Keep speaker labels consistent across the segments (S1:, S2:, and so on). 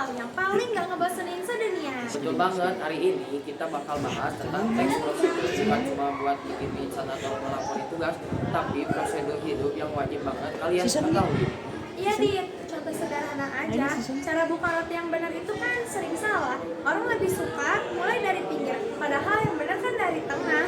S1: hal yang paling gak ngebosenin sedunia.
S2: Betul banget, hari ini kita bakal bahas tentang teks prosedur. Bukan cuma buat bikin insan atau melaporin tugas, tapi prosedur hidup yang wajib banget kalian ketahui.
S1: Iya Dit, contoh sederhana aja, cara buka roti yang benar itu kan sering salah. Orang lebih suka mulai dari pinggir, padahal yang benar kan dari tengah.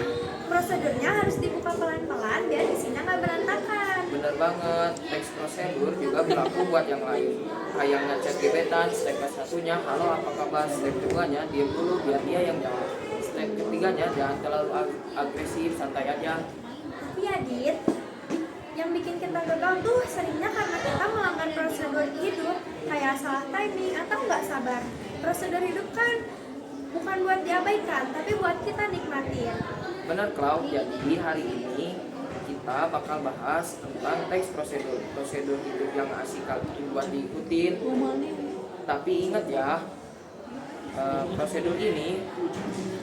S1: Prosedurnya harus dibuka pelan-pelan biar isinya nggak berantakan.
S2: Bener banget, teks prosedur juga berlaku buat yang lain. Kayak ngecek gebetan, step satunya, halo apa kabar, step keduanya, diam dulu biar dia yang jawab. Step ketiganya, jangan terlalu agresif, santai aja.
S1: Tapi ya Dit, yang bikin kita gagal tuh seringnya karena kita melanggar prosedur hidup, kayak salah timing atau nggak sabar. Prosedur hidup kan bukan buat diabaikan, tapi buat kita nikmatin.
S2: Bener Clau, jadi hari ini kita bakal bahas tentang teks prosedur. Prosedur hidup yang asik buat diikutin. Tapi ingat ya, prosedur ini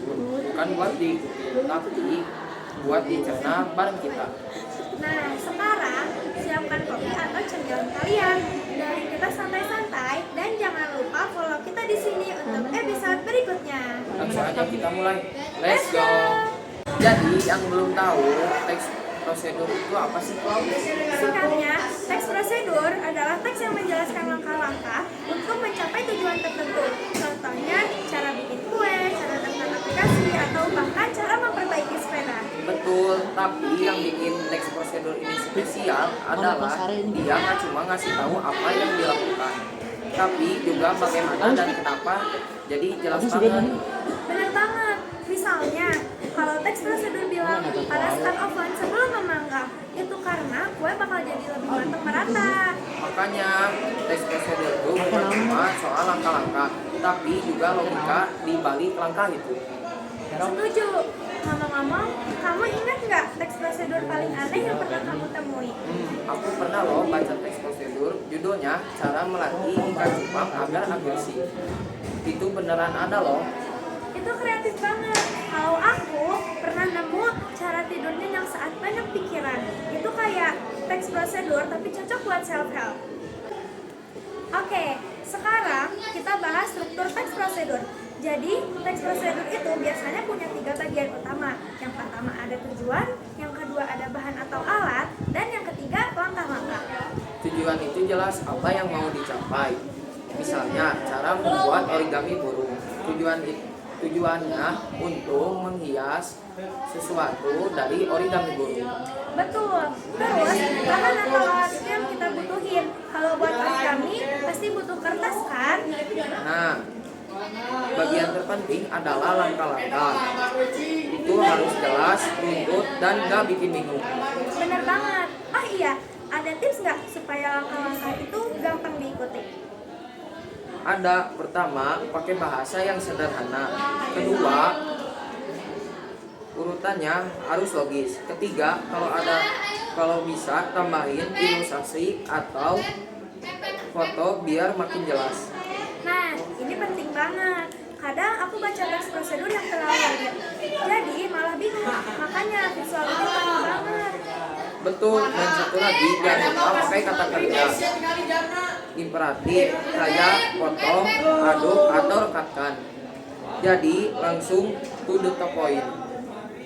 S2: bukan buat diikutin, tapi buat dicerna bareng kita.
S1: Nah, sekarang siapkan kopi atau cemilan kalian. Dari kita santai-santai dan jangan lupa follow kita di sini untuk episode berikutnya.
S2: Langsung aja kita mulai. Let's go. Jadi yang belum tahu teks prosedur itu apa sih, Clau?
S1: Singkatnya, teks prosedur adalah teks yang menjelaskan langkah-langkah untuk mencapai tujuan tertentu. Contohnya, cara bikin kue, cara daftar aplikasi, atau bahkan cara memperbaiki sepeda.
S2: Betul, tapi yang bikin teks prosedur ini spesial adalah dia nggak cuma ngasih tahu apa yang dilakukan, tapi juga bagaimana dan kenapa. Jadi jelas banget.
S1: Benar banget. Misalnya, kalau teks prosedur bilang panaskan oven sebelum memanggang, itu karena kue bakal jadi lebih matang merata.
S2: Makanya teks prosedur itu bukan cuma soal langkah-langkah, tapi juga logika di balik langkah itu.
S1: Setuju. Ngomong-ngomong, kamu ingat nggak teks prosedur paling aneh yang pernah kamu temui?
S2: Aku pernah loh baca teks prosedur, judulnya cara melatih ikan cupang agar agresif. Itu beneran ada loh.
S1: Itu kreatif banget. Kalau aku pernah nemu cara tidurnya yang saat banyak pikiran. Itu kayak teks prosedur tapi cocok buat self-help. Oke, sekarang kita bahas struktur teks prosedur. Jadi, teks prosedur itu biasanya punya 3 bagian utama. Yang pertama ada tujuan, yang kedua ada bahan atau alat, dan yang ketiga langkah-langkah.
S2: Tujuan itu jelas apa yang mau dicapai. Misalnya, cara membuat origami burung. Tujuannya untuk menghias sesuatu dari origami burung.
S1: Betul. Terus, bahan atau alat itu yang kita butuhin. Kalau buat origami, pasti butuh kertas kan?
S2: Nah, bagian terpenting adalah langkah-langkah. Itu harus jelas, runtut, dan gak bikin bingung.
S1: Bener banget. Ah iya, ada tips nggak supaya langkah-langkah itu gampang diikuti?
S2: Ada, pertama, pakai bahasa yang sederhana. Kedua, urutannya harus logis. Ketiga, kalau bisa tambahin ilustrasi atau foto biar makin jelas.
S1: Nah, ini penting banget. Kadang aku baca teks prosedur yang terlalu rumit, jadi malah bingung. Makanya visual itu penting banget.
S2: Betul, dan satu lagi, jangan lupa pakai kata kerja imperatif, kayak potong, aduk, atau rekatkan. Jadi, langsung to the point.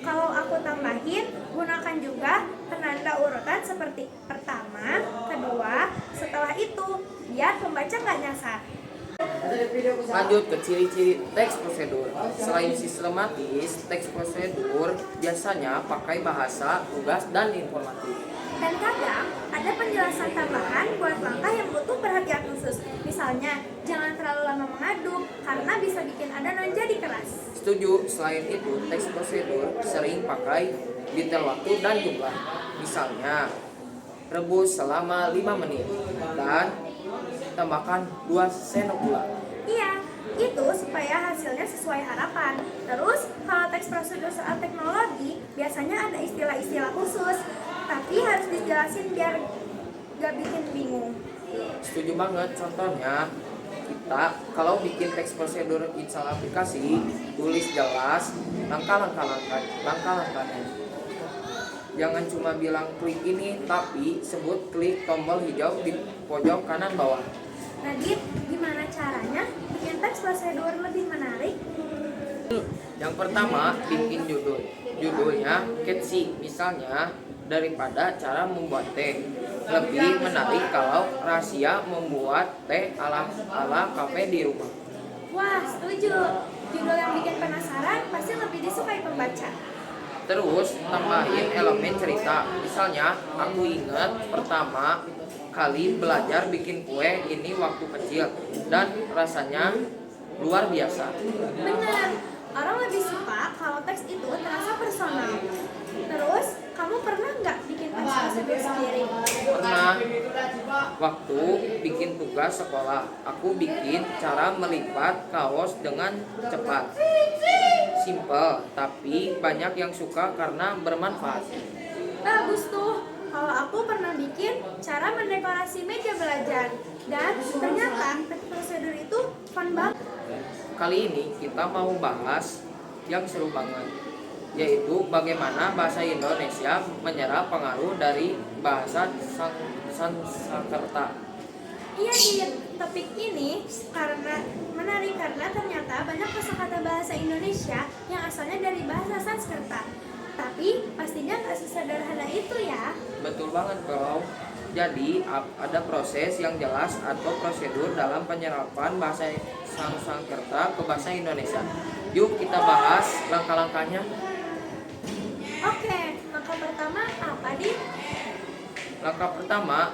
S1: Kalau aku tambahin, gunakan juga penanda urutan seperti pertama, kedua, setelah itu, biar pembaca nggak nyasar.
S2: Lanjut ke ciri-ciri teks prosedur. Selain sistematis, teks prosedur biasanya pakai bahasa, tugas, dan informatif.
S1: Dan kadang ada penjelasan tambahan buat langkah yang butuh perhatian khusus. Misalnya, jangan terlalu lama mengaduk karena bisa bikin adonan jadi keras.
S2: Setuju, selain itu teks prosedur sering pakai detail waktu dan jumlah. Misalnya, rebus selama 5 menit dan tambahkan 2 sendok gula.
S1: Iya, itu supaya hasilnya sesuai harapan. Terus, kalau teks prosedur soal teknologi, biasanya ada istilah-istilah khusus, tapi harus dijelasin biar gak bikin bingung.
S2: Setuju banget, contohnya kita kalau bikin teks prosedur install aplikasi, tulis jelas langkah-langkahnya. Jangan cuma bilang klik ini, tapi sebut klik tombol hijau di pojok kanan bawah.
S1: Nadit, gimana caranya bikin teks prosedur lebih menarik?
S2: Yang pertama, bikin judul. Judulnya catchy, misalnya daripada cara membuat teh. Lebih menarik kalau rahasia membuat teh ala kafe di rumah.
S1: Wah, setuju. Judul yang bikin penasaran pasti lebih disukai pembaca.
S2: Terus tambahin elemen cerita. Misalnya, aku ingat pertama kali belajar bikin kue ini waktu kecil dan rasanya luar biasa.
S1: Benar, orang lebih suka kalau teks itu terasa personal. Terus, kamu pernah nggak bikin teks prosedur sendiri?
S2: Pernah waktu bikin tugas sekolah, aku bikin cara melipat kaos dengan cepat. Simple, tapi banyak yang suka karena bermanfaat.
S1: Bagus tuh. Kalau aku pernah bikin cara mendekorasi meja belajar. Dan ternyata teks prosedur itu fun banget.
S2: Kali ini kita mau bahas yang seru banget, yaitu bagaimana bahasa Indonesia menyerap pengaruh dari bahasa Sanskerta.
S1: Iya, Dit. Topik ini menarik karena ternyata banyak kosakata bahasa Indonesia yang asalnya dari bahasa Sanskerta. Tapi pastinya nggak sesederhana itu ya.
S2: Betul banget bro. Jadi ada proses yang jelas atau prosedur dalam penyerapan bahasa Sanskerta ke bahasa Indonesia. Yuk kita bahas langkah-langkahnya.
S1: Oke, langkah pertama apa, Dit?
S2: Langkah pertama,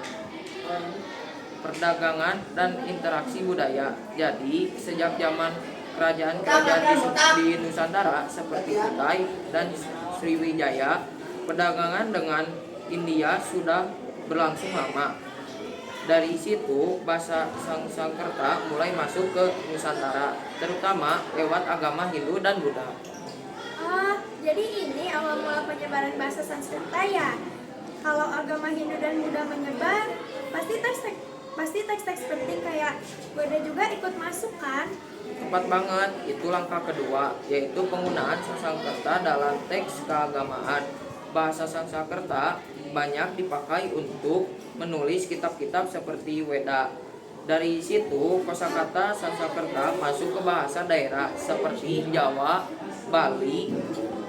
S2: perdagangan dan interaksi budaya. Jadi sejak zaman kerajaan-kerajaan di Nusantara seperti Kutai dan Sriwijaya, perdagangan dengan India sudah berlangsung lama. Dari situ bahasa Sanskerta mulai masuk ke Nusantara, terutama lewat agama Hindu dan Buddha.
S1: Ah, jadi ini awal mula penyebaran bahasa Sanskerta ya. Kalau agama Hindu dan Buddha menyebar, pasti teks-teks penting kayak Buddha juga ikut masuk kan?
S2: Tepat banget, itu langkah kedua, yaitu penggunaan Sanskerta dalam teks keagamaan. Bahasa Sanskerta banyak dipakai untuk menulis kitab-kitab seperti Weda. Dari situ, kosakata Sanskerta masuk ke bahasa daerah seperti Jawa, Bali,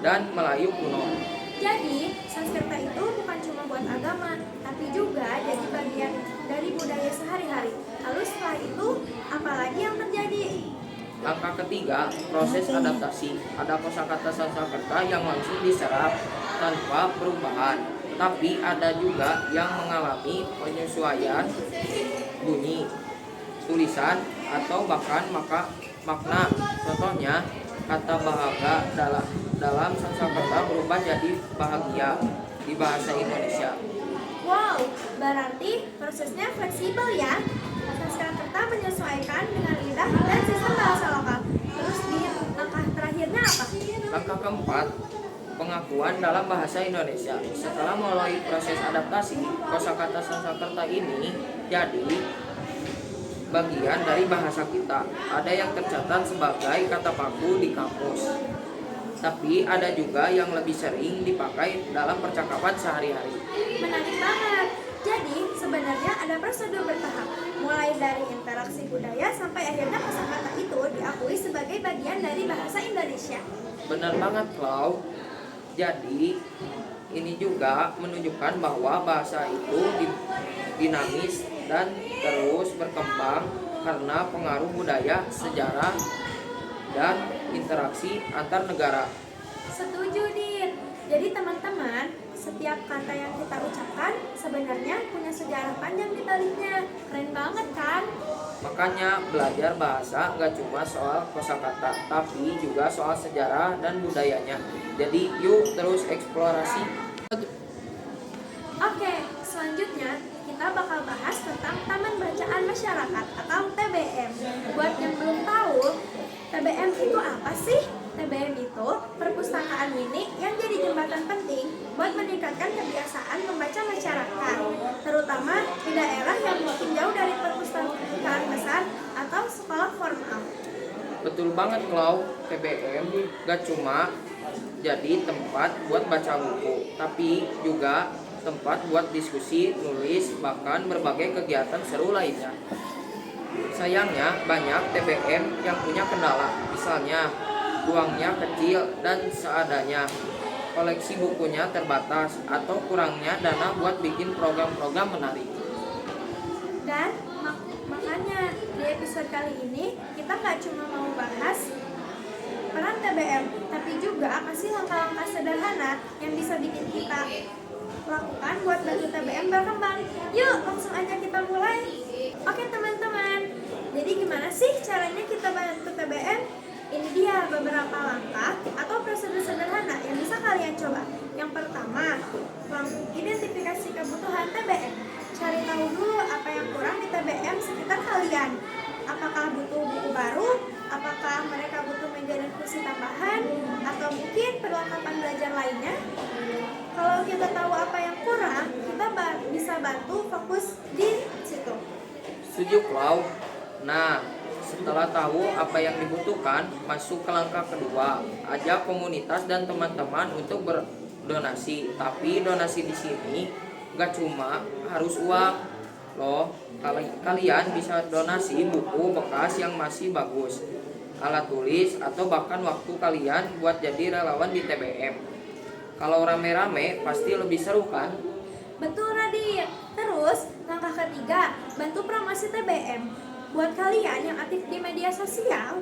S2: dan Melayu kuno.
S1: Jadi, Sanskerta itu bukan cuma buat agama, tapi juga jadi bagian dari budaya sehari-hari. Lalu setelah itu, apalagi yang terjadi?
S2: Langkah ketiga, proses adaptasi. Ada kosakata Sanskerta yang langsung diserap tanpa perubahan, tapi ada juga yang mengalami penyesuaian bunyi, tulisan, atau bahkan makna. Contohnya, kata bahagia dalam Sanskerta berubah jadi bahagia di bahasa Indonesia.
S1: Wow, berarti prosesnya fleksibel ya. Sanskerta menyesuaikan dengan lidah dan sistem bahasa lokal. Terus di langkah terakhirnya apa?
S2: Langkah keempat, pengakuan dalam bahasa Indonesia. Setelah melalui proses adaptasi, kosakata Sanskerta ini jadi bagian dari bahasa kita. Ada yang tercatat sebagai kata paku di kamus, tapi ada juga yang lebih sering dipakai dalam percakapan sehari-hari.
S1: Menarik banget. Jadi sebenarnya ada prosedur bertahap, mulai dari interaksi budaya sampai akhirnya kosakata itu diakui sebagai bagian dari bahasa Indonesia.
S2: Benar banget, Klau. Jadi ini juga menunjukkan bahwa bahasa itu dinamis dan terus berkembang karena pengaruh budaya, sejarah, dan interaksi antar negara.
S1: Setuju, Din. Jadi teman-teman, setiap kata yang kita ucapkan sebenarnya punya sejarah panjang di baliknya. Keren banget kan?
S2: Makanya belajar bahasa nggak cuma soal kosakata, tapi juga soal sejarah dan budayanya. Jadi yuk terus eksplorasi.
S1: Oke, selanjutnya kita bakal bahas tentang Taman Bacaan Masyarakat atau TBM. Buat yang belum tahu, TBM itu apa sih? TBM itu perpustakaan mini yang jadi jembatan penting buat meningkatkan kebiasaan membaca masyarakat, terutama di daerah yang mungkin jauh dari perpustakaan besar atau sekolah formal.
S2: Betul banget, Klau. TBM gak cuma jadi tempat buat baca buku, tapi juga tempat buat diskusi, nulis, bahkan berbagai kegiatan seru lainnya. Sayangnya banyak TBM yang punya kendala, misalnya ruangnya kecil dan seadanya, koleksi bukunya terbatas, atau kurangnya dana buat bikin program-program menarik.
S1: Dan makanya di episode kali ini kita nggak cuma mau bahas peran TBM, tapi juga kasih langkah-langkah sederhana yang bisa bikin kita lakukan buat bantu TBM berkembang. Yuk, langsung aja kita mulai. Oke teman-teman, jadi gimana sih caranya kita bantu TBM? Ini dia beberapa langkah atau prosedur sederhana yang bisa kalian coba. Yang pertama, identifikasi kebutuhan TBM. Cari tahu dulu apa yang kurang di TBM sekitar kalian. Apakah butuh buku baru? Apakah mereka butuh meja dan kursi tambahan? Atau mungkin perlengkapan belajar lainnya? Kalau kita tahu apa yang kurang, kita bisa bantu fokus di situ.
S2: Setuju, Klau? Nah, setelah tahu apa yang dibutuhkan, masuk ke langkah kedua. Ajak komunitas dan teman-teman untuk berdonasi. Tapi donasi di sini gak cuma harus uang loh. Kalian bisa donasi buku bekas yang masih bagus, alat tulis, atau bahkan waktu kalian buat jadi relawan di TBM. Kalau rame-rame pasti lebih seru kan?
S1: Betul, Radit. Terus, langkah ketiga, bantu promosi TBM. Buat kalian yang aktif di media sosial,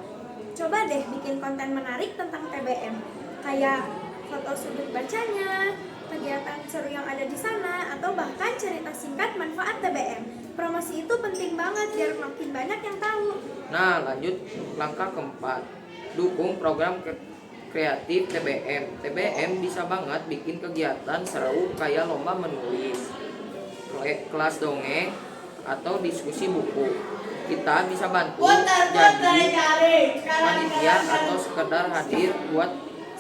S1: coba deh bikin konten menarik tentang TBM. Kayak foto sudut bacanya, kegiatan seru yang ada di sana, atau bahkan cerita singkat manfaat TBM. Promosi itu penting banget biar makin banyak yang tahu.
S2: Nah, lanjut langkah keempat. Dukung program kreatif TBM. TBM bisa banget bikin kegiatan seru kayak lomba menulis, kelas dongeng, atau diskusi buku. Kita bisa bantu jadi panitia atau sekedar hadir buat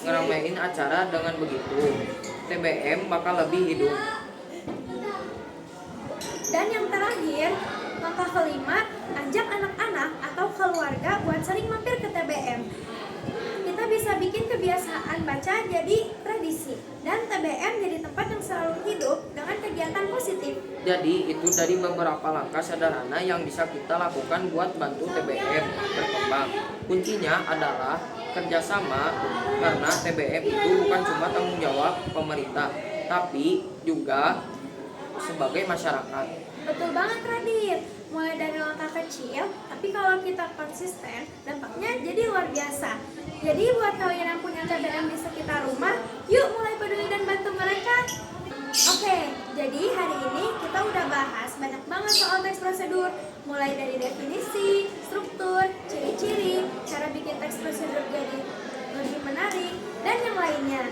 S2: ngeramein acara. Dengan begitu, TBM bakal lebih hidup.
S1: Dan yang terakhir, langkah kelima, ajak anak-anak atau keluarga buat sering mampir ke TBM. Kita bisa bikin kebiasaan baca jadi tradisi, dan TBM jadi tempat yang selalu hidup dengan kegiatan positif.
S2: Jadi itu dari beberapa langkah sederhana yang bisa kita lakukan buat bantu TBM berkembang. Kuncinya adalah kerjasama, karena TBM itu bukan cuma tanggung jawab pemerintah, tapi juga sebagai masyarakat.
S1: Betul banget, Radit. Mulai dari langkah kecil, tapi kalau kita konsisten, dampaknya jadi luar biasa. Jadi buat kalian yang punya TBM di sekitar rumah, yuk mulai peduli dan bantu mereka. Oke, jadi hari ini kita udah bahas banyak banget soal teks prosedur. Mulai dari definisi, struktur, ciri-ciri, cara bikin teks prosedur jadi lebih menarik, dan yang lainnya.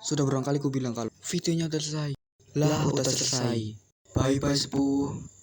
S3: Sudah berapa kali ku bilang kalau videonya udah selesai. Lah udah selesai. Bye bye sepuh.